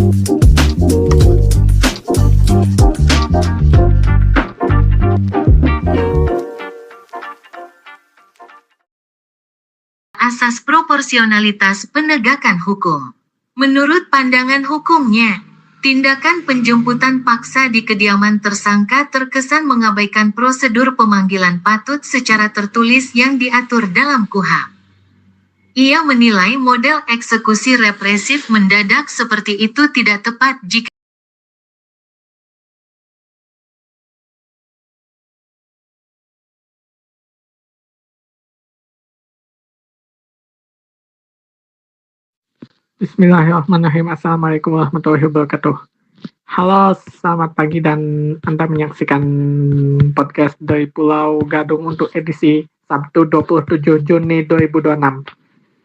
Asas proporsionalitas penegakan hukum. Menurut pandangan hukumnya, tindakan penjemputan paksa di kediaman tersangka terkesan mengabaikan prosedur pemanggilan patut secara tertulis yang diatur dalam KUHP. Ia menilai model eksekusi represif mendadak seperti itu tidak tepat jika Bismillahirrahmanirrahim. Assalamualaikum warahmatullahi wabarakatuh. Halo, selamat pagi dan Anda menyaksikan podcast dari Pulau Gadung untuk edisi Sabtu 27 Juni 2026.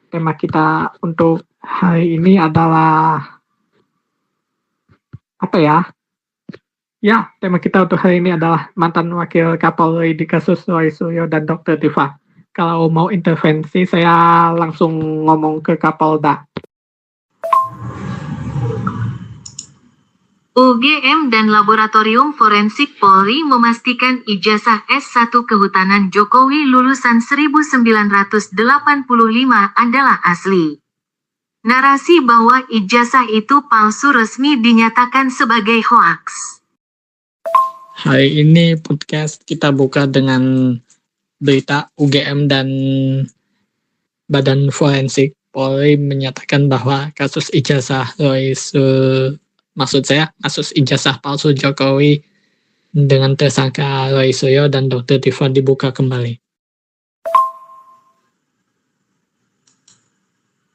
Tema kita untuk hari ini adalah apa ya? Ya, tema kita untuk hari ini adalah mantan wakil Kapolri di kasus Roy Suryo dan Dr. Tifa. Kalau mau intervensi, saya langsung ngomong ke Kapolda. UGM dan Laboratorium Forensik Polri memastikan ijazah S1 Kehutanan Jokowi lulusan 1985 adalah asli. Narasi bahwa ijazah itu palsu resmi dinyatakan sebagai hoaks. Hari ini podcast kita buka dengan berita UGM dan Badan Forensik Polri menyatakan bahwa kasus ijazah kasus ijazah palsu Jokowi dengan tersangka Roy Suryo dan Dr. Tifa dibuka kembali.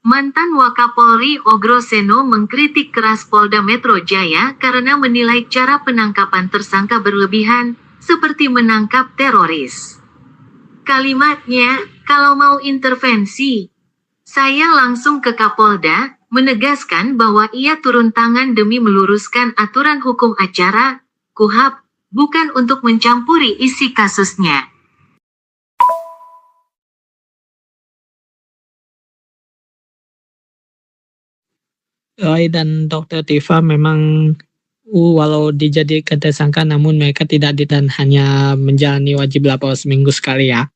Mantan Wakapolri Ogro Seno mengkritik keras Polda Metro Jaya karena menilai cara penangkapan tersangka berlebihan, seperti menangkap teroris. Kalimatnya, kalau mau intervensi, saya langsung ke Kapolda, menegaskan bahwa ia turun tangan demi meluruskan aturan hukum acara, KUHP, bukan untuk mencampuri isi kasusnya. Roy dan Dr. Tifa memang walau dijadikan tersangka namun mereka tidak ditahan, hanya menjalani wajib lapor seminggu sekali ya.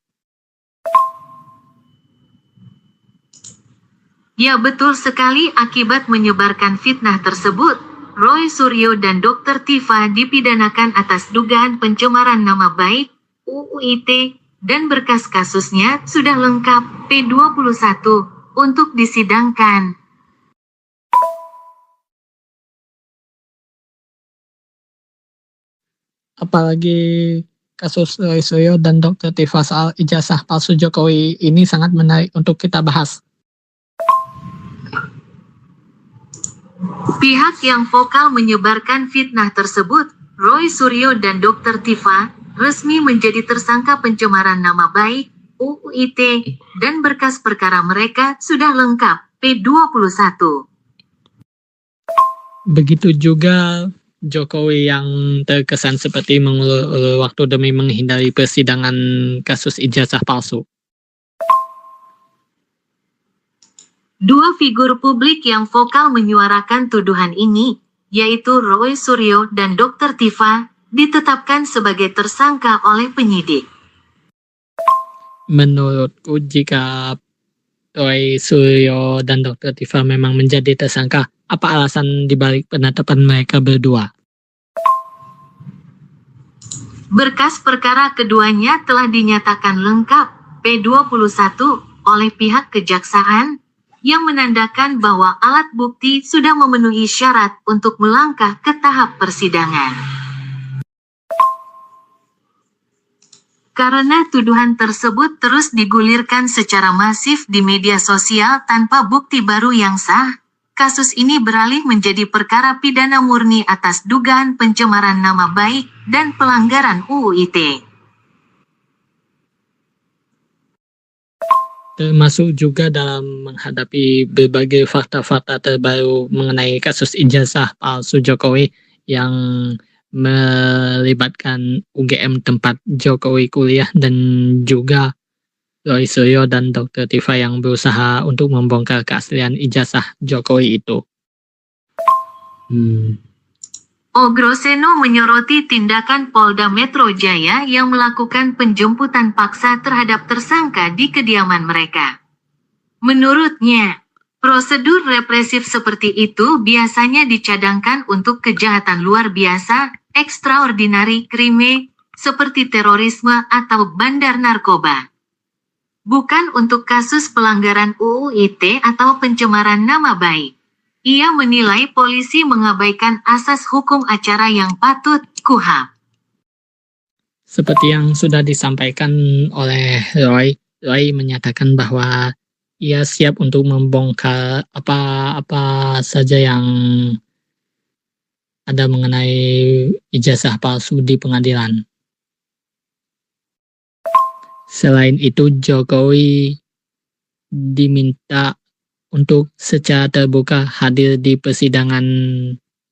Ya betul sekali, akibat menyebarkan fitnah tersebut, Roy Suryo dan Dr. Tifa dipidanakan atas dugaan pencemaran nama baik, UU ITE, dan berkas kasusnya sudah lengkap, P21, untuk disidangkan. Apalagi kasus Roy Suryo dan Dr. Tifa soal ijazah palsu Jokowi ini sangat menarik untuk kita bahas. Pihak yang vokal menyebarkan fitnah tersebut, Roy Suryo dan Dr. Tifa, resmi menjadi tersangka pencemaran nama baik, UU ITE, dan berkas perkara mereka sudah lengkap, P21. Begitu juga Jokowi yang terkesan seperti mengulur-ulur waktu demi menghindari persidangan kasus ijazah palsu. Dua figur publik yang vokal menyuarakan tuduhan ini, yaitu Roy Suryo dan Dr. Tifa, ditetapkan sebagai tersangka oleh penyidik. Menurutku jika Roy Suryo dan Dr. Tifa memang menjadi tersangka, apa alasan dibalik penetapan mereka berdua? Berkas perkara keduanya telah dinyatakan lengkap, P21, oleh pihak kejaksaan, yang menandakan bahwa alat bukti sudah memenuhi syarat untuk melangkah ke tahap persidangan. Karena tuduhan tersebut terus digulirkan secara masif di media sosial tanpa bukti baru yang sah, kasus ini beralih menjadi perkara pidana murni atas dugaan pencemaran nama baik dan pelanggaran UU ITE. Termasuk juga dalam menghadapi berbagai fakta-fakta terbaru mengenai kasus ijazah palsu Jokowi yang melibatkan UGM tempat Jokowi kuliah dan juga Roy Suryo dan Dr. Tifa yang berusaha untuk membongkar keaslian ijazah Jokowi itu. Ogroseno menyoroti tindakan Polda Metro Jaya yang melakukan penjemputan paksa terhadap tersangka di kediaman mereka. Menurutnya, prosedur represif seperti itu biasanya dicadangkan untuk kejahatan luar biasa, extraordinary crime, seperti terorisme atau bandar narkoba. Bukan untuk kasus pelanggaran UU ITE atau pencemaran nama baik. Ia menilai polisi mengabaikan asas hukum acara yang patut KUHP. Seperti yang sudah disampaikan oleh Roy menyatakan bahwa ia siap untuk membongkar apa saja yang ada mengenai ijazah palsu di pengadilan. Selain itu, Jokowi diminta untuk secara terbuka hadir di persidangan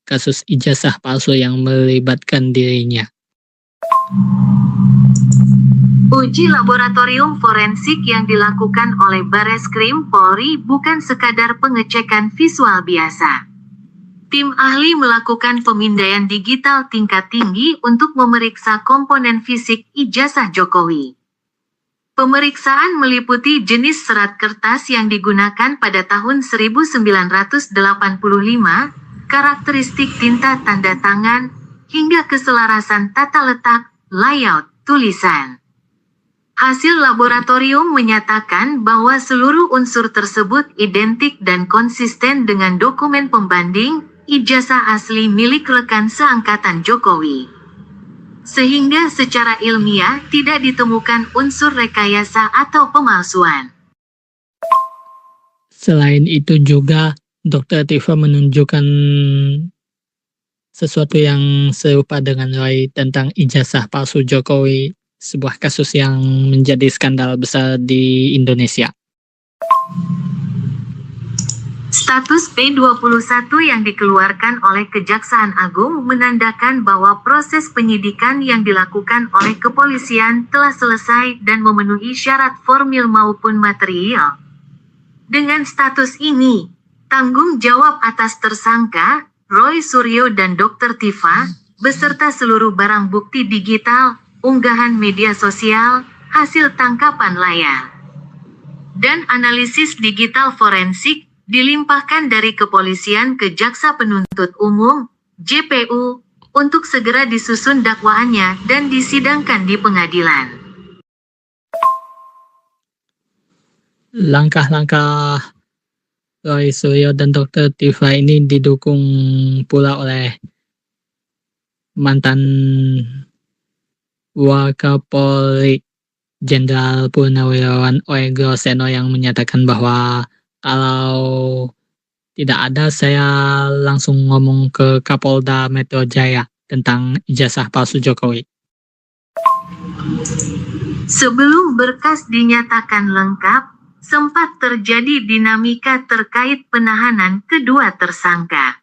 kasus ijazah palsu yang melibatkan dirinya. Uji laboratorium forensik yang dilakukan oleh Bareskrim Polri bukan sekadar pengecekan visual biasa. Tim ahli melakukan pemindaian digital tingkat tinggi untuk memeriksa komponen fisik ijazah Jokowi. Pemeriksaan meliputi jenis serat kertas yang digunakan pada tahun 1985, karakteristik tinta tanda tangan, hingga keselarasan tata letak, layout, tulisan. Hasil laboratorium menyatakan bahwa seluruh unsur tersebut identik dan konsisten dengan dokumen pembanding, ijazah asli milik rekan seangkatan Jokowi. Sehingga secara ilmiah tidak ditemukan unsur rekayasa atau pemalsuan. Selain itu juga, Dr. Tifa menunjukkan sesuatu yang serupa dengan Roy tentang ijazah palsu Jokowi, sebuah kasus yang menjadi skandal besar di Indonesia. Status P21 yang dikeluarkan oleh Kejaksaan Agung menandakan bahwa proses penyidikan yang dilakukan oleh kepolisian telah selesai dan memenuhi syarat formil maupun material. Dengan status ini, tanggung jawab atas tersangka, Roy Suryo dan Dr. Tifa, beserta seluruh barang bukti digital, unggahan media sosial, hasil tangkapan layar, dan analisis digital forensik, dilimpahkan dari kepolisian ke Jaksa Penuntut Umum, JPU, untuk segera disusun dakwaannya dan disidangkan di pengadilan. Langkah-langkah Roy Suryo dan Dr. Tifa ini didukung pula oleh mantan Wakapolri Jenderal Purnawirawan Ogroseno yang menyatakan bahwa kalau tidak ada, saya langsung ngomong ke Kapolda Metro Jaya tentang ijazah palsu Jokowi. Sebelum berkas dinyatakan lengkap, sempat terjadi dinamika terkait penahanan kedua tersangka.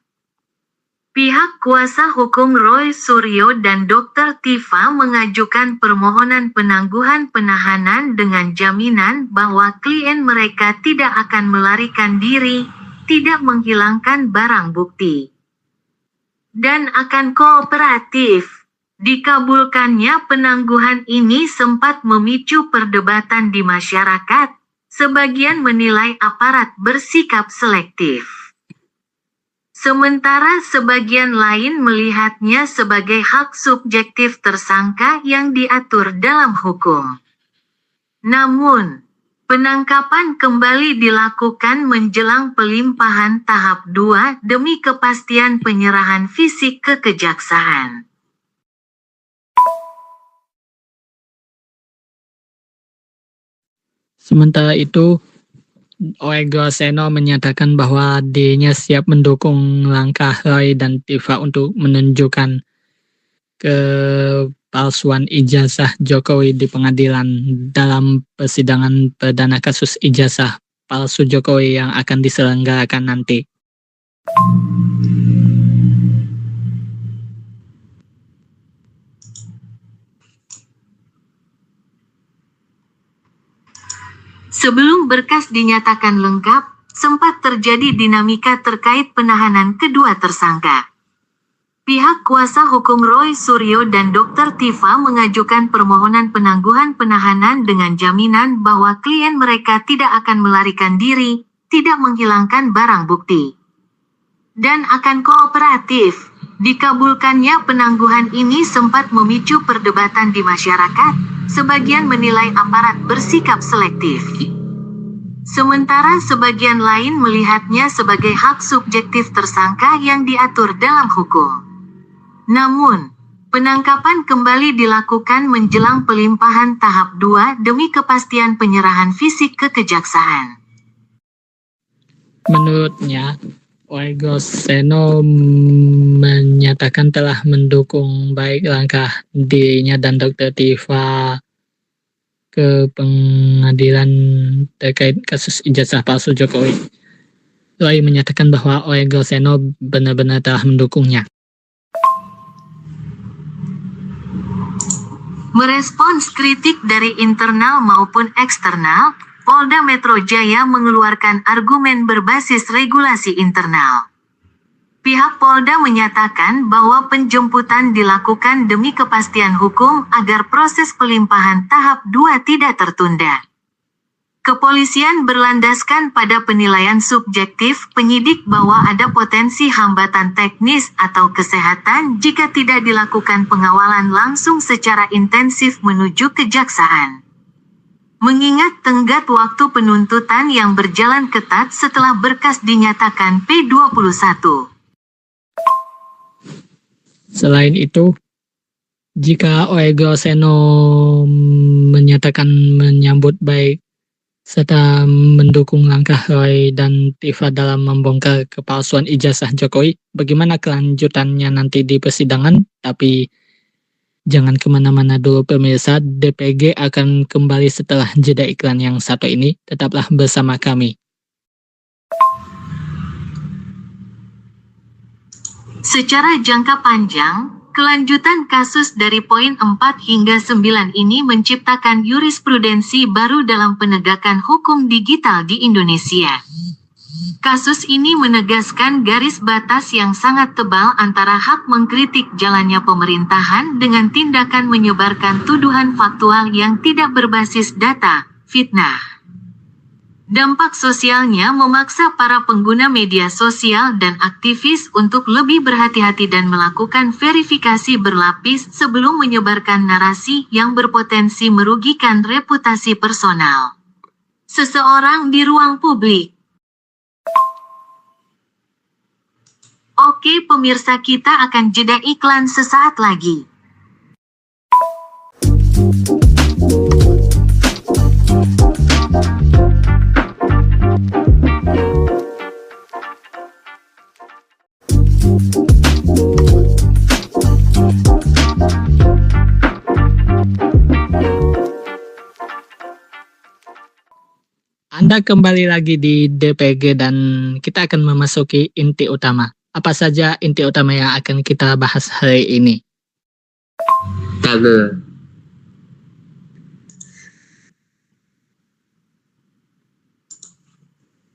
Pihak kuasa hukum Roy Suryo dan Dr. Tifa mengajukan permohonan penangguhan penahanan dengan jaminan bahwa klien mereka tidak akan melarikan diri, tidak menghilangkan barang bukti, dan akan kooperatif. Dikabulkannya penangguhan ini sempat memicu perdebatan di masyarakat. Sebagian menilai aparat bersikap selektif. Sementara sebagian lain melihatnya sebagai hak subjektif tersangka yang diatur dalam hukum. Namun, penangkapan kembali dilakukan menjelang pelimpahan tahap 2 demi kepastian penyerahan fisik ke kejaksaan. Sementara itu, Ogroseno menyatakan bahwa dirinya siap mendukung langkah Roy dan Tifa untuk menunjukkan kepalsuan ijazah Jokowi di pengadilan dalam persidangan perdana kasus ijazah palsu Jokowi yang akan diselenggarakan nanti. Sebelum berkas dinyatakan lengkap, sempat terjadi dinamika terkait penahanan kedua tersangka. Pihak kuasa hukum Roy Suryo dan Dr. Tifa mengajukan permohonan penangguhan penahanan dengan jaminan bahwa klien mereka tidak akan melarikan diri, tidak menghilangkan barang bukti, dan akan kooperatif. Dikabulkannya penangguhan ini sempat memicu perdebatan di masyarakat, sebagian menilai aparat bersikap selektif. Sementara sebagian lain melihatnya sebagai hak subjektif tersangka yang diatur dalam hukum. Namun, penangkapan kembali dilakukan menjelang pelimpahan tahap 2 demi kepastian penyerahan fisik ke kejaksaan. Menurutnya, Oego Seno menyatakan telah mendukung baik langkah dirinya dan Dr. Tifa ke pengadilan terkait kasus ijazah palsu Jokowi. Roy menyatakan bahwa Oego Seno benar-benar telah mendukungnya. Merespons kritik dari internal maupun eksternal, Polda Metro Jaya mengeluarkan argumen berbasis regulasi internal. Pihak Polda menyatakan bahwa penjemputan dilakukan demi kepastian hukum agar proses pelimpahan tahap 2 tidak tertunda. Kepolisian berlandaskan pada penilaian subjektif penyidik bahwa ada potensi hambatan teknis atau kesehatan jika tidak dilakukan pengawalan langsung secara intensif menuju kejaksaan. Mengingat tenggat waktu penuntutan yang berjalan ketat setelah berkas dinyatakan P21. Selain itu, jika Oego Seno menyatakan menyambut baik serta mendukung langkah Roy dan Tifa dalam membongkar kepalsuan ijazah Jokowi, bagaimana kelanjutannya nanti di persidangan? Tapi jangan kemana-mana dulu pemirsa, DPG akan kembali setelah jeda iklan yang satu ini. Tetaplah bersama kami. Secara jangka panjang, kelanjutan kasus dari poin 4 hingga 9 ini menciptakan jurisprudensi baru dalam penegakan hukum digital di Indonesia. Kasus ini menegaskan garis batas yang sangat tebal antara hak mengkritik jalannya pemerintahan dengan tindakan menyebarkan tuduhan faktual yang tidak berbasis data, fitnah. Dampak sosialnya memaksa para pengguna media sosial dan aktivis untuk lebih berhati-hati dan melakukan verifikasi berlapis sebelum menyebarkan narasi yang berpotensi merugikan reputasi personal seseorang di ruang publik. Oke pemirsa, kita akan jeda iklan sesaat lagi. Anda kembali lagi di DPG dan kita akan memasuki inti utama. Apa saja inti utama yang akan kita bahas hari ini?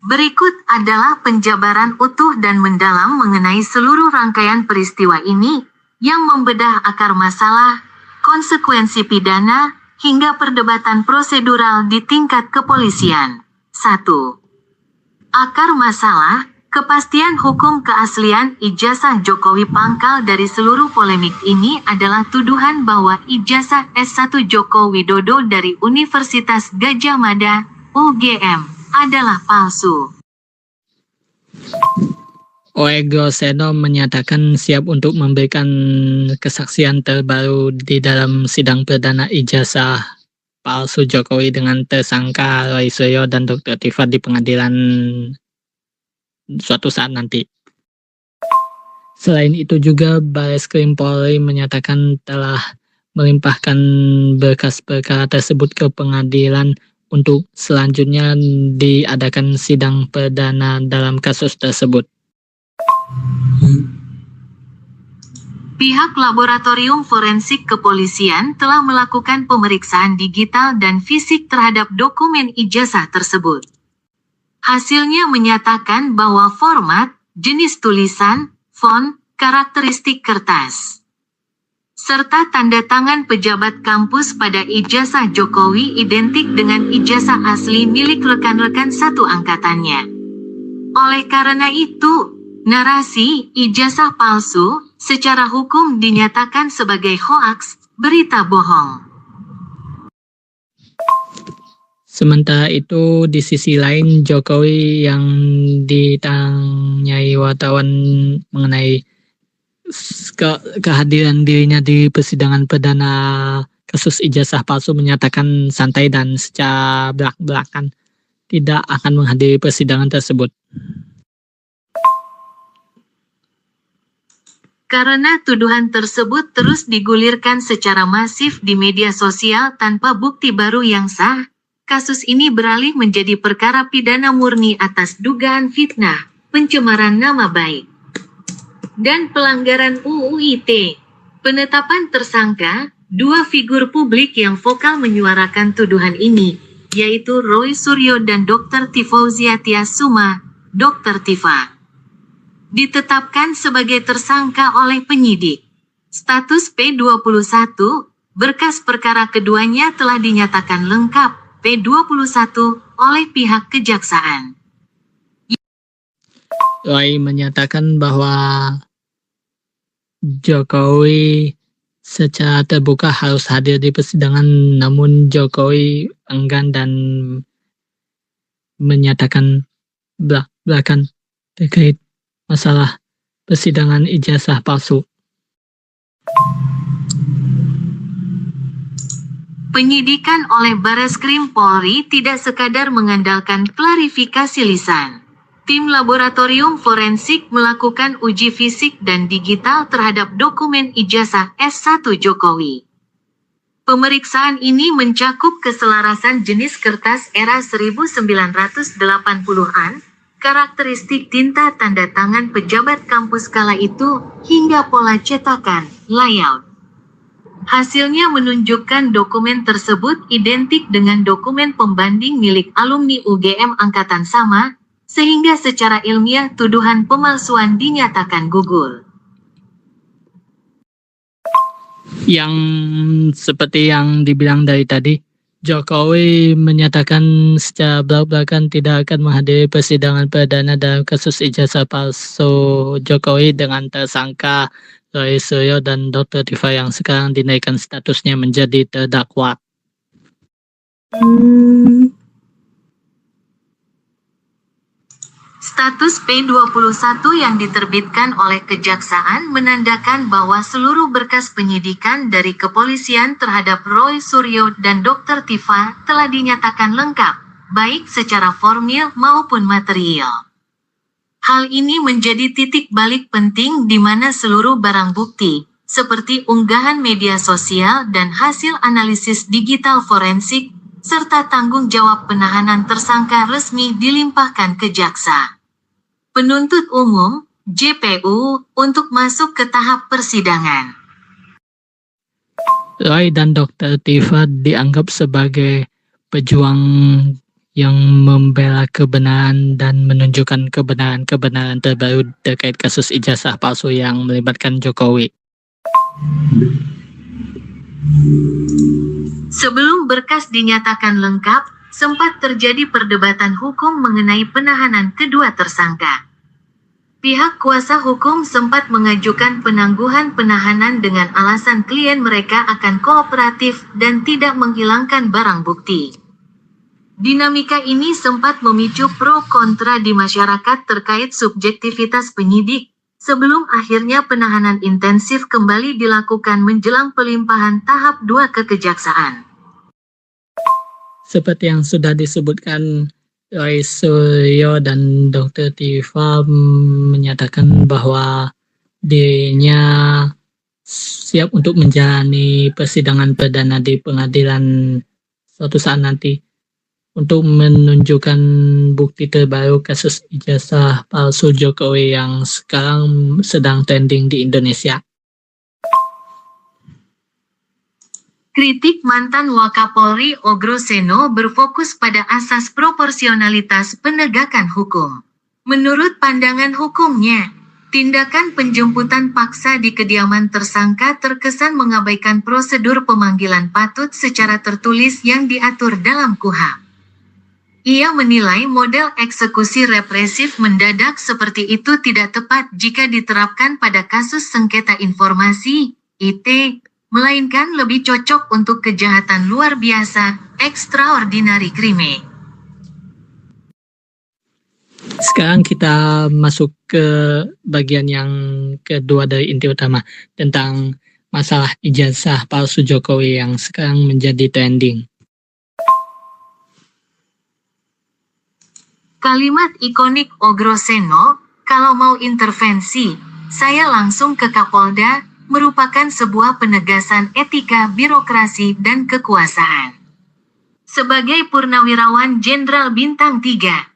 Berikut adalah penjabaran utuh dan mendalam mengenai seluruh rangkaian peristiwa ini, yang membedah akar masalah, konsekuensi pidana, hingga perdebatan prosedural di tingkat kepolisian. 1. Akar masalah, kepastian hukum keaslian ijazah Jokowi. Pangkal dari seluruh polemik ini adalah tuduhan bahwa ijazah S1 Joko Widodo dari Universitas Gadjah Mada, UGM, adalah palsu. Oego Seno menyatakan siap untuk memberikan kesaksian terbaru di dalam sidang perdana ijazah palsu Jokowi dengan tersangka Roy Suryo dan Dr. Tifa di pengadilan suatu saat nanti. Selain itu juga Bareskrim Polri menyatakan telah melimpahkan berkas perkara tersebut ke pengadilan untuk selanjutnya diadakan sidang perdana dalam kasus tersebut. Pihak Laboratorium Forensik Kepolisian telah melakukan pemeriksaan digital dan fisik terhadap dokumen ijazah tersebut. Hasilnya menyatakan bahwa format, jenis tulisan, font, karakteristik kertas, serta tanda tangan pejabat kampus pada ijazah Jokowi identik dengan ijazah asli milik rekan-rekan satu angkatannya. Oleh karena itu, narasi ijazah palsu secara hukum dinyatakan sebagai hoaks, berita bohong. Sementara itu, di sisi lain, Jokowi yang ditanyai wartawan mengenai kehadiran dirinya di persidangan perdana kasus ijazah palsu menyatakan santai dan secara belak-belakan tidak akan menghadiri persidangan tersebut. Karena tuduhan tersebut terus digulirkan secara masif di media sosial tanpa bukti baru yang sah, kasus ini beralih menjadi perkara pidana murni atas dugaan fitnah, pencemaran nama baik, dan pelanggaran UU ITE. Penetapan tersangka, dua figur publik yang vokal menyuarakan tuduhan ini, yaitu Roy Suryo dan Dr. Tifauzia Tiasuma, Dr. Tifa, ditetapkan sebagai tersangka oleh penyidik. Status P21, berkas perkara keduanya telah dinyatakan lengkap, P21, oleh pihak kejaksaan. Roy menyatakan bahwa Jokowi secara terbuka harus hadir di persidangan, namun Jokowi enggan dan menyatakan belak-belakan terkait masalah persidangan ijazah palsu. Penyidikan oleh Bareskrim Polri tidak sekadar mengandalkan klarifikasi lisan. Tim laboratorium forensik melakukan uji fisik dan digital terhadap dokumen ijazah S1 Jokowi. Pemeriksaan ini mencakup keselarasan jenis kertas era 1980-an, karakteristik tinta tanda tangan pejabat kampus kala itu, hingga pola cetakan, layout. Hasilnya menunjukkan dokumen tersebut identik dengan dokumen pembanding milik alumni UGM angkatan sama, sehingga secara ilmiah tuduhan pemalsuan dinyatakan gugur. Yang seperti yang dibilang dari tadi, Jokowi menyatakan secara belak-belakan tidak akan menghadiri persidangan perdana dalam kasus ijazah palsu Jokowi dengan tersangka Roy Suryo dan Dr. Tifa yang sekarang dinaikkan statusnya menjadi terdakwa. Status P21 yang diterbitkan oleh Kejaksaan menandakan bahwa seluruh berkas penyidikan dari kepolisian terhadap Roy Suryo dan Dr. Tifa telah dinyatakan lengkap, baik secara formil maupun material. Hal ini menjadi titik balik penting di mana seluruh barang bukti, seperti unggahan media sosial dan hasil analisis digital forensik, serta tanggung jawab penahanan tersangka resmi dilimpahkan ke jaksa penuntut umum, JPU, untuk masuk ke tahap persidangan. Roy dan Dr. Tifa dianggap sebagai pejuang yang membela kebenaran dan menunjukkan kebenaran-kebenaran terbaru terkait kasus ijazah palsu yang melibatkan Jokowi. Sebelum berkas dinyatakan lengkap, sempat terjadi perdebatan hukum mengenai penahanan kedua tersangka. Pihak kuasa hukum sempat mengajukan penangguhan penahanan dengan alasan klien mereka akan kooperatif dan tidak menghilangkan barang bukti. Dinamika ini sempat memicu pro kontra di masyarakat terkait subjektivitas penyidik, sebelum akhirnya penahanan intensif kembali dilakukan menjelang pelimpahan tahap 2 ke Kejaksaan. Seperti yang sudah disebutkan, Roy Suryo dan Dr. Tifa menyatakan bahwa dirinya siap untuk menjalani persidangan perdana di pengadilan suatu saat nanti untuk menunjukkan bukti terbaru kasus ijazah palsu Jokowi yang sekarang sedang trending di Indonesia. Kritik mantan Wakapolri Ogro Seno berfokus pada asas proporsionalitas penegakan hukum. Menurut pandangan hukumnya, tindakan penjemputan paksa di kediaman tersangka terkesan mengabaikan prosedur pemanggilan patut secara tertulis yang diatur dalam KUHP. Ia menilai model eksekusi represif mendadak seperti itu tidak tepat jika diterapkan pada kasus sengketa informasi, IT, melainkan lebih cocok untuk kejahatan luar biasa, extraordinary crime. Sekarang kita masuk ke bagian yang kedua dari inti utama tentang masalah ijazah palsu Jokowi yang sekarang menjadi trending. Kalimat ikonik Ogro Seno, "Kalau mau intervensi, saya langsung ke Kapolda," merupakan sebuah penegasan etika birokrasi dan kekuasaan. Sebagai purnawirawan Jenderal Bintang 3,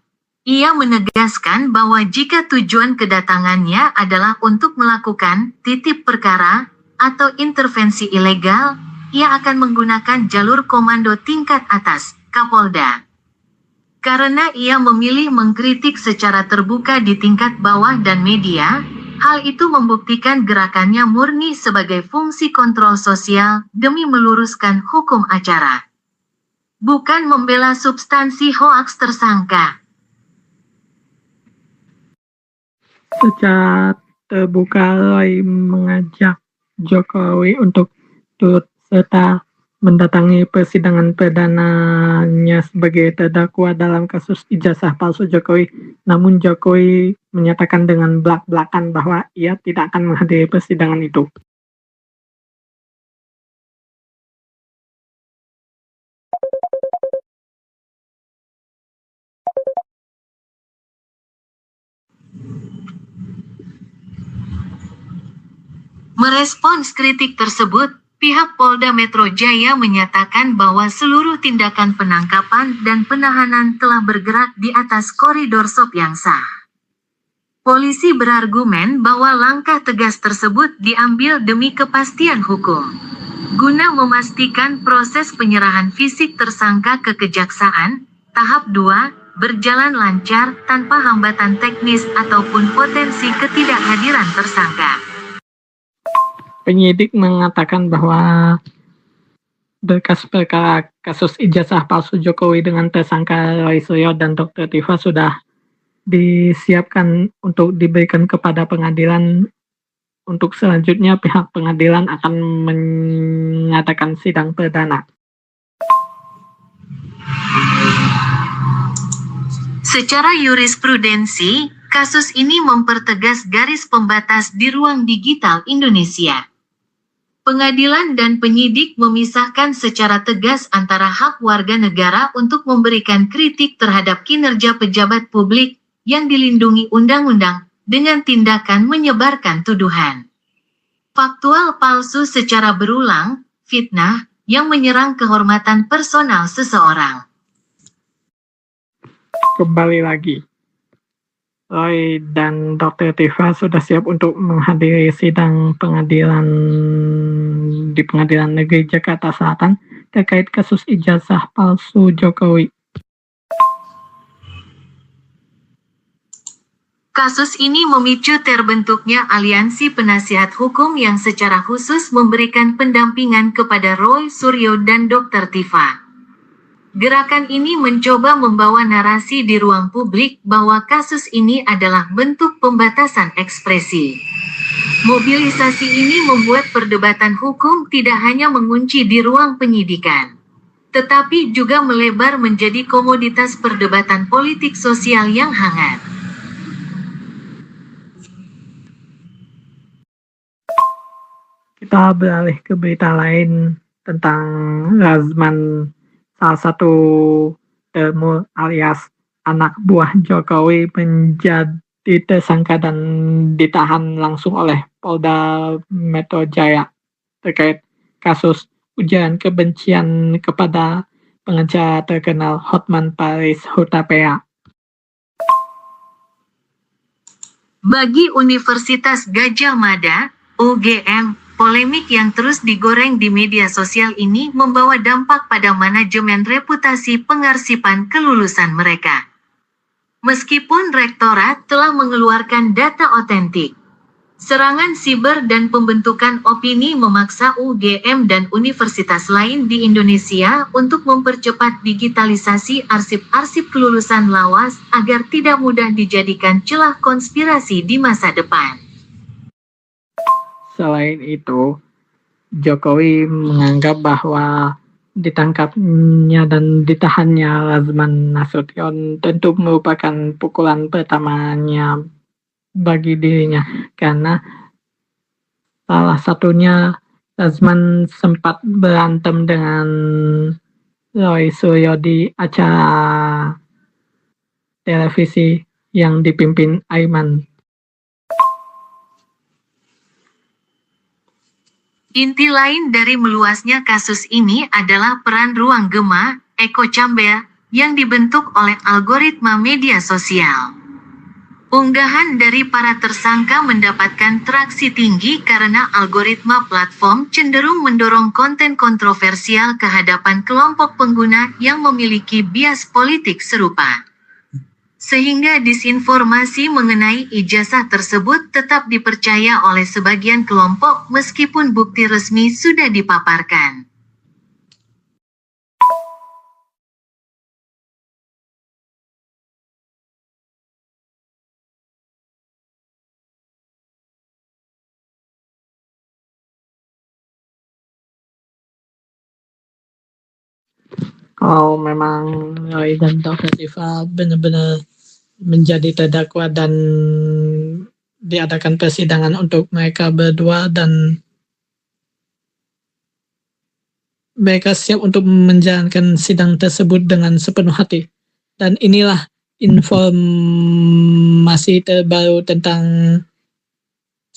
ia menegaskan bahwa jika tujuan kedatangannya adalah untuk melakukan titip perkara atau intervensi ilegal, ia akan menggunakan jalur komando tingkat atas, Kapolda. Karena ia memilih mengkritik secara terbuka di tingkat bawah dan media, hal itu membuktikan gerakannya murni sebagai fungsi kontrol sosial demi meluruskan hukum acara. Bukan membela substansi hoaks tersangka. Secara terbuka, Roy mengajak Jokowi untuk turut serta mendatangi persidangan perdananya sebagai terdakwa dalam kasus ijazah palsu Jokowi. Namun Jokowi menyatakan dengan belak-belakan bahwa ia tidak akan menghadiri persidangan itu. Merespons kritik tersebut, pihak Polda Metro Jaya menyatakan bahwa seluruh tindakan penangkapan dan penahanan telah bergerak di atas koridor SOP yang sah. Polisi berargumen bahwa langkah tegas tersebut diambil demi kepastian hukum, guna memastikan proses penyerahan fisik tersangka ke kejaksaan, tahap 2, berjalan lancar tanpa hambatan teknis ataupun potensi ketidakhadiran tersangka. Penyidik mengatakan bahwa berkas perkara kasus ijazah palsu Jokowi dengan tersangka Roy Suryo dan Dr. Tifa sudah disiapkan untuk diberikan kepada pengadilan. Untuk selanjutnya pihak pengadilan akan mengadakan sidang perdana. Secara jurisprudensi, kasus ini mempertegas garis pembatas di ruang digital Indonesia. Pengadilan dan penyidik memisahkan secara tegas antara hak warga negara untuk memberikan kritik terhadap kinerja pejabat publik yang dilindungi undang-undang dengan tindakan menyebarkan tuduhan faktual palsu secara berulang, fitnah, yang menyerang kehormatan personal seseorang. Kembali lagi, Roy dan Dr. Tifa sudah siap untuk menghadiri sidang pengadilan di Pengadilan Negeri Jakarta Selatan terkait kasus ijazah palsu Jokowi. Kasus ini memicu terbentuknya aliansi penasihat hukum yang secara khusus memberikan pendampingan kepada Roy Suryo dan Dr. Tifa. Gerakan ini mencoba membawa narasi di ruang publik bahwa kasus ini adalah bentuk pembatasan ekspresi. Mobilisasi ini membuat perdebatan hukum tidak hanya mengunci di ruang penyidikan, tetapi juga melebar menjadi komoditas perdebatan politik sosial yang hangat. Kita beralih ke berita lain tentang Razman, salah satu Temur alias anak buah Jokowi, menjadi tersangka dan ditahan langsung oleh Polda Metro Jaya terkait kasus ujaran kebencian kepada pengacara terkenal Hotman Paris Hutapea. Bagi Universitas Gadjah Mada, UGM, Polemik yang terus digoreng di media sosial ini membawa dampak pada manajemen reputasi pengarsipan kelulusan mereka. Meskipun rektorat telah mengeluarkan data otentik, serangan siber dan pembentukan opini memaksa UGM dan universitas lain di Indonesia untuk mempercepat digitalisasi arsip-arsip kelulusan lawas agar tidak mudah dijadikan celah konspirasi di masa depan. Selain itu, Jokowi menganggap bahwa ditangkapnya dan ditahannya Lazman Nasution tentu merupakan pukulan pertamanya bagi dirinya, karena salah satunya Lazman sempat berantem dengan Roy Suryo di acara televisi yang dipimpin Aiman. Inti lain dari meluasnya kasus ini adalah peran ruang gema, echo chamber, yang dibentuk oleh algoritma media sosial. Unggahan dari para tersangka mendapatkan traksi tinggi karena algoritma platform cenderung mendorong konten kontroversial ke hadapan kelompok pengguna yang memiliki bias politik serupa. Sehingga disinformasi mengenai ijazah tersebut tetap dipercaya oleh sebagian kelompok meskipun bukti resmi sudah dipaparkan. Kalau memang Roy dan Dr. Siva benar-benar menjadi terdakwa dan diadakan persidangan untuk mereka berdua dan mereka siap untuk menjalankan sidang tersebut dengan sepenuh hati. Dan inilah informasi terbaru tentang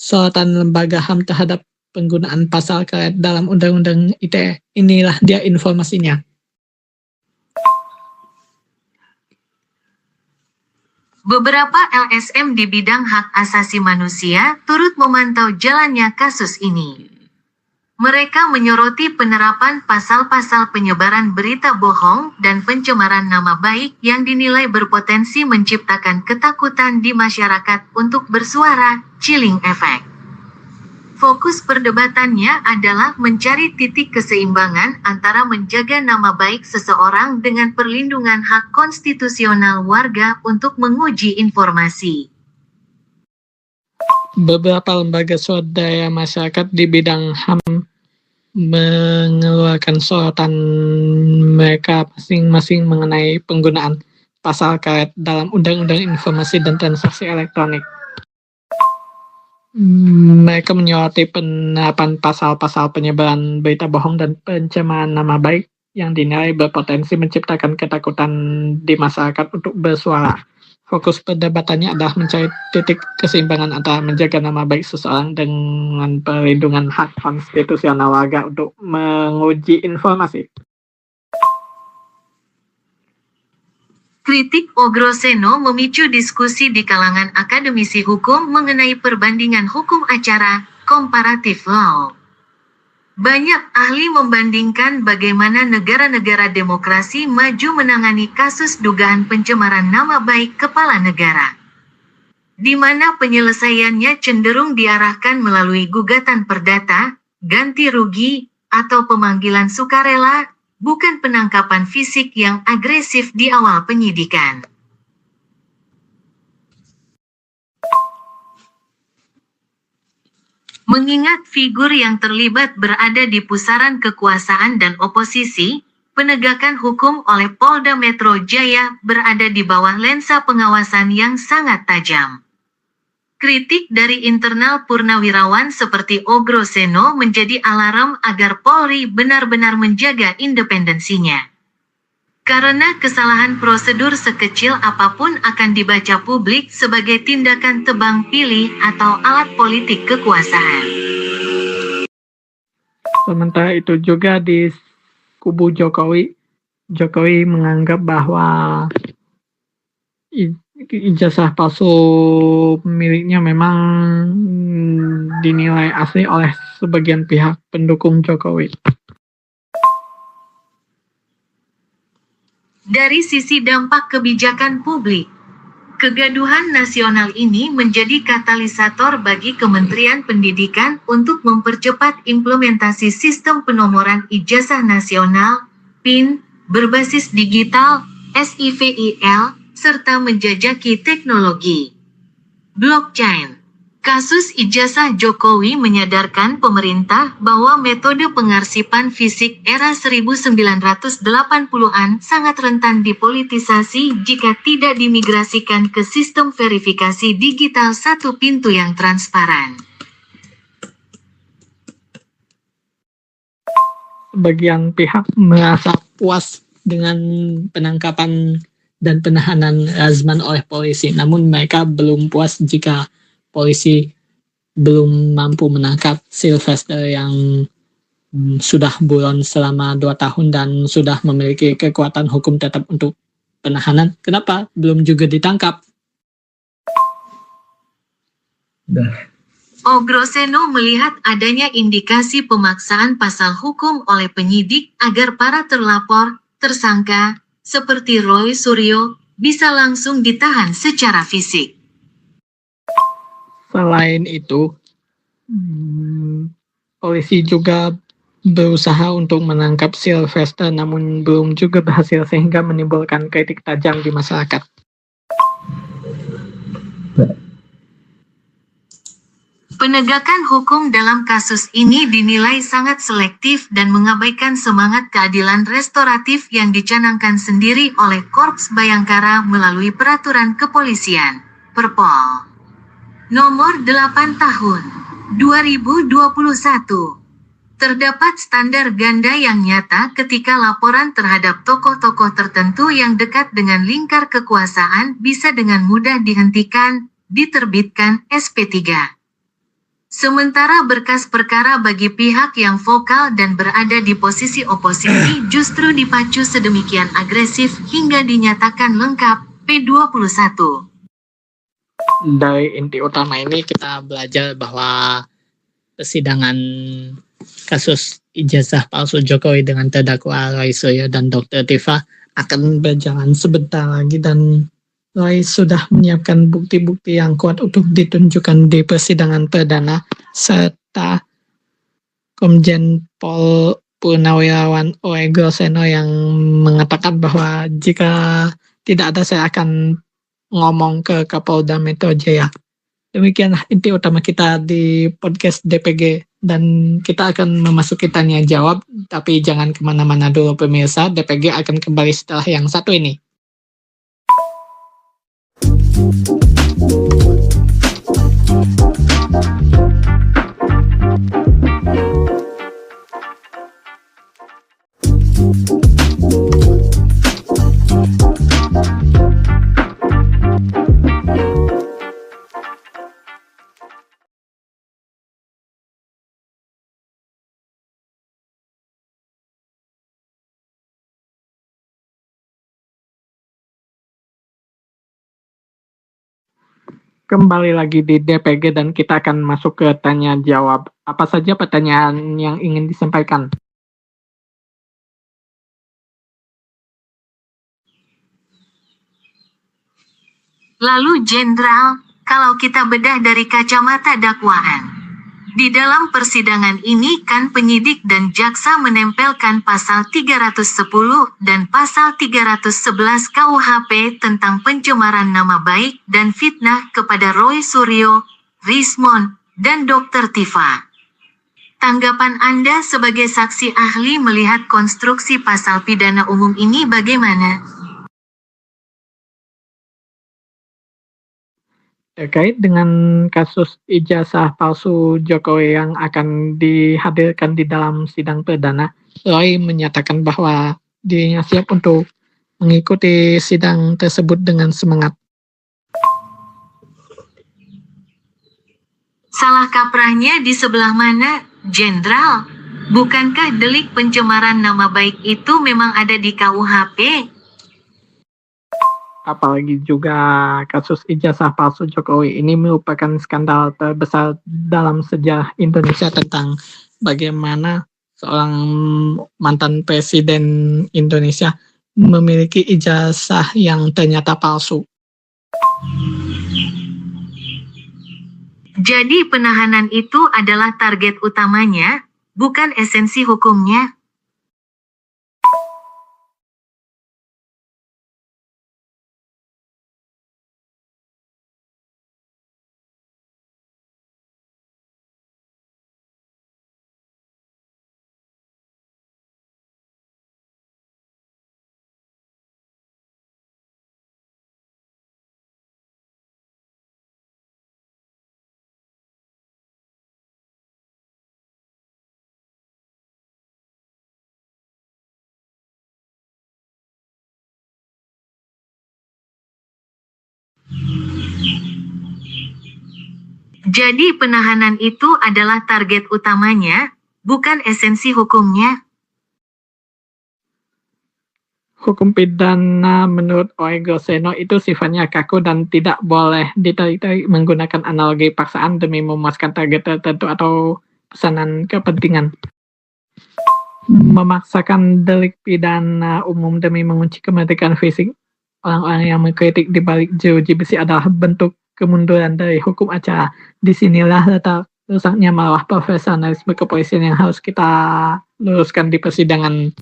sorotan lembaga HAM terhadap penggunaan pasal karet dalam Undang-Undang ITE. Inilah dia informasinya. Beberapa LSM di bidang hak asasi manusia turut memantau jalannya kasus ini. Mereka menyoroti penerapan pasal-pasal penyebaran berita bohong dan pencemaran nama baik yang dinilai berpotensi menciptakan ketakutan di masyarakat untuk bersuara, chilling effect. Fokus perdebatannya adalah mencari titik keseimbangan antara menjaga nama baik seseorang dengan perlindungan hak konstitusional warga untuk menguji informasi. Beberapa lembaga swadaya masyarakat di bidang HAM mengeluarkan sorotan mereka masing-masing mengenai penggunaan pasal karet dalam Undang-Undang Informasi dan Transaksi Elektronik. Mereka menyoroti penerapan pasal-pasal penyebaran berita bohong dan pencemaran nama baik yang dinilai berpotensi menciptakan ketakutan di masyarakat untuk bersuara. Fokus perdebatannya adalah mencari titik keseimbangan antara menjaga nama baik seseorang dengan perlindungan hak konstitusional warga untuk menguji informasi. Kritik Ogroseno memicu diskusi di kalangan akademisi hukum mengenai perbandingan hukum acara, comparative law. Banyak ahli membandingkan bagaimana negara-negara demokrasi maju menangani kasus dugaan pencemaran nama baik kepala negara, di mana penyelesaiannya cenderung diarahkan melalui gugatan perdata, ganti rugi, atau pemanggilan sukarela, bukan penangkapan fisik yang agresif di awal penyidikan. Mengingat figur yang terlibat berada di pusaran kekuasaan dan oposisi, penegakan hukum oleh Polda Metro Jaya berada di bawah lensa pengawasan yang sangat tajam. Kritik dari internal purnawirawan seperti Ogroseno menjadi alarm agar Polri benar-benar menjaga independensinya. Karena kesalahan prosedur sekecil apapun akan dibaca publik sebagai tindakan tebang pilih atau alat politik kekuasaan. Sementara itu juga di kubu Jokowi menganggap bahwa ijazah palsu miliknya memang dinilai asli oleh sebagian pihak pendukung Jokowi. Dari sisi dampak kebijakan publik, kegaduhan nasional ini menjadi katalisator bagi Kementerian Pendidikan untuk mempercepat implementasi sistem penomoran ijazah nasional, PIN, berbasis digital, SIVIL, serta menjajaki teknologi blockchain. Kasus ijazah Jokowi menyadarkan pemerintah bahwa metode pengarsipan fisik era 1980-an sangat rentan dipolitisasi jika tidak dimigrasikan ke sistem verifikasi digital satu pintu yang transparan. Sebagian pihak merasa puas dengan penangkapan dan penahanan Razman oleh polisi, namun mereka belum puas jika polisi belum mampu menangkap Sylvester yang sudah buron selama 2 tahun dan sudah memiliki kekuatan hukum tetap untuk penahanan. Kenapa belum juga ditangkap? Ogroseno melihat adanya indikasi pemaksaan pasal hukum oleh penyidik agar para terlapor, tersangka, seperti Roy Suryo, bisa langsung ditahan secara fisik. Selain itu, polisi juga berusaha untuk menangkap Sylvester namun belum juga berhasil sehingga menimbulkan kritik tajam di masyarakat. Penegakan hukum dalam kasus ini dinilai sangat selektif dan mengabaikan semangat keadilan restoratif yang dicanangkan sendiri oleh Korps Bayangkara melalui peraturan kepolisian, Perpol. Nomor 8 tahun 2021. Terdapat standar ganda yang nyata ketika laporan terhadap tokoh-tokoh tertentu yang dekat dengan lingkar kekuasaan bisa dengan mudah dihentikan, diterbitkan SP3. Sementara berkas perkara bagi pihak yang vokal dan berada di posisi oposisi justru dipacu sedemikian agresif hingga dinyatakan lengkap P21. Dari inti utama ini kita belajar bahwa persidangan kasus ijazah palsu Jokowi dengan terdakwa Roy Suryo dan Dr. Tifa akan berjalan sebentar lagi dan Roy sudah menyiapkan bukti-bukti yang kuat untuk ditunjukkan di persidangan perdana serta Komjen Pol Purnawirawan Ogroseno yang mengatakan bahwa jika tidak ada saya akan ngomong ke Kapolda Metro Jaya. Demikianlah inti utama kita di podcast DPG dan kita akan memasuki tanya jawab, tapi jangan kemana-mana dulu pemirsa, DPG akan kembali setelah yang satu ini. Kembali lagi di DPG dan kita akan masuk ke tanya jawab. Apa saja pertanyaan yang ingin disampaikan? Lalu Jenderal, kalau kita bedah dari kacamata dakwaan, di dalam persidangan ini kan penyidik dan jaksa menempelkan pasal 310 dan pasal 311 KUHP tentang pencemaran nama baik dan fitnah kepada Roy Suryo, Rismon, dan Dr. Tifa. Tanggapan Anda sebagai saksi ahli melihat konstruksi pasal pidana umum ini bagaimana? Terkait dengan kasus ijazah palsu Jokowi yang akan dihadirkan di dalam sidang perdana, Roy menyatakan bahwa dirinya siap untuk mengikuti sidang tersebut dengan semangat. Salah kaprahnya di sebelah mana, Jenderal? Bukankah delik pencemaran nama baik itu memang ada di KUHP? Apalagi juga kasus ijazah palsu Jokowi ini merupakan skandal terbesar dalam sejarah Indonesia tentang bagaimana seorang mantan presiden Indonesia memiliki ijazah yang ternyata palsu. Jadi penahanan itu adalah target utamanya, bukan esensi hukumnya. Jadi penahanan itu adalah target utamanya, bukan esensi hukumnya. Hukum pidana menurut Oegoseno itu sifatnya kaku dan tidak boleh ditarik-tarik menggunakan analogi paksaan demi memuaskan target tertentu atau pesanan kepentingan. Memaksakan delik pidana umum demi mengunci kemerdekaan fisik orang-orang yang mengkritik di balik jeruji besi adalah bentuk kemunduran dari hukum acara. Disinilah letak rusaknya malah profesionalisme kepolisian yang harus kita luruskan di persidangan.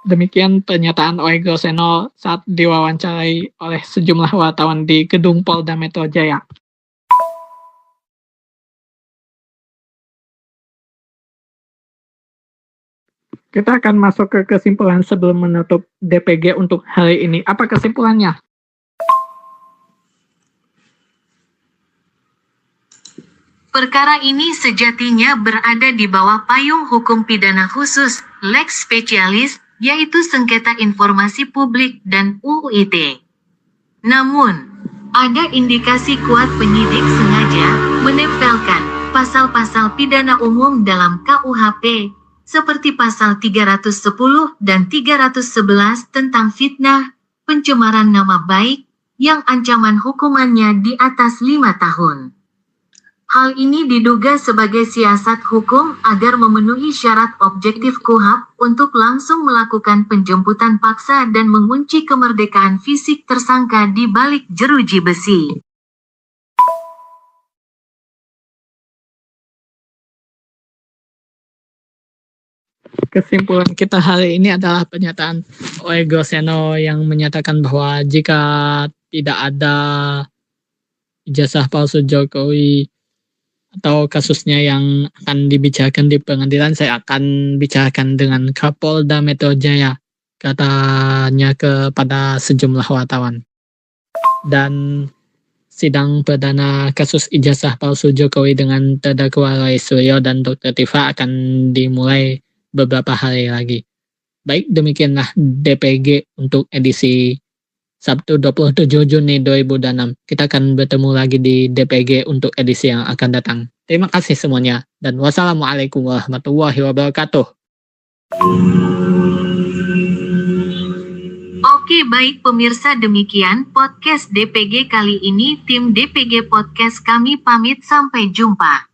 Demikian pernyataan Oegoseno saat diwawancarai oleh sejumlah wartawan di gedung Polda Metro Jaya. Kita akan masuk ke kesimpulan sebelum menutup DPG untuk hari ini. Apa kesimpulannya? Perkara ini sejatinya berada di bawah payung hukum pidana khusus, lex specialis, yaitu sengketa informasi publik dan UU ITE. Namun, ada indikasi kuat penyidik sengaja menempelkan pasal-pasal pidana umum dalam KUHP, seperti pasal 310 dan 311 tentang fitnah, pencemaran nama baik, yang ancaman hukumannya di atas 5 tahun. Hal ini diduga sebagai siasat hukum agar memenuhi syarat objektif KUHP untuk langsung melakukan penjemputan paksa dan mengunci kemerdekaan fisik tersangka di balik jeruji besi. Kesimpulan kita hari ini adalah pernyataan Oegoseno yang menyatakan bahwa jika tidak ada ijazah palsu Jokowi atau kasusnya yang akan dibicarakan di pengadilan, saya akan bicarakan dengan Kapolda Metro Jaya, katanya kepada sejumlah wartawan. Dan sidang perdana kasus ijazah palsu Jokowi dengan terdakwa Roy Suryo dan Dr. Tifa akan dimulai beberapa hari lagi. Baik, demikianlah DPG untuk edisi Sabtu 27 Juni 2006. Kita akan bertemu lagi di DPG untuk edisi yang akan datang. Terima kasih semuanya, dan wassalamualaikum warahmatullahi wabarakatuh. Oke, baik pemirsa, demikian podcast DPG kali ini. Tim DPG Podcast kami pamit, sampai jumpa.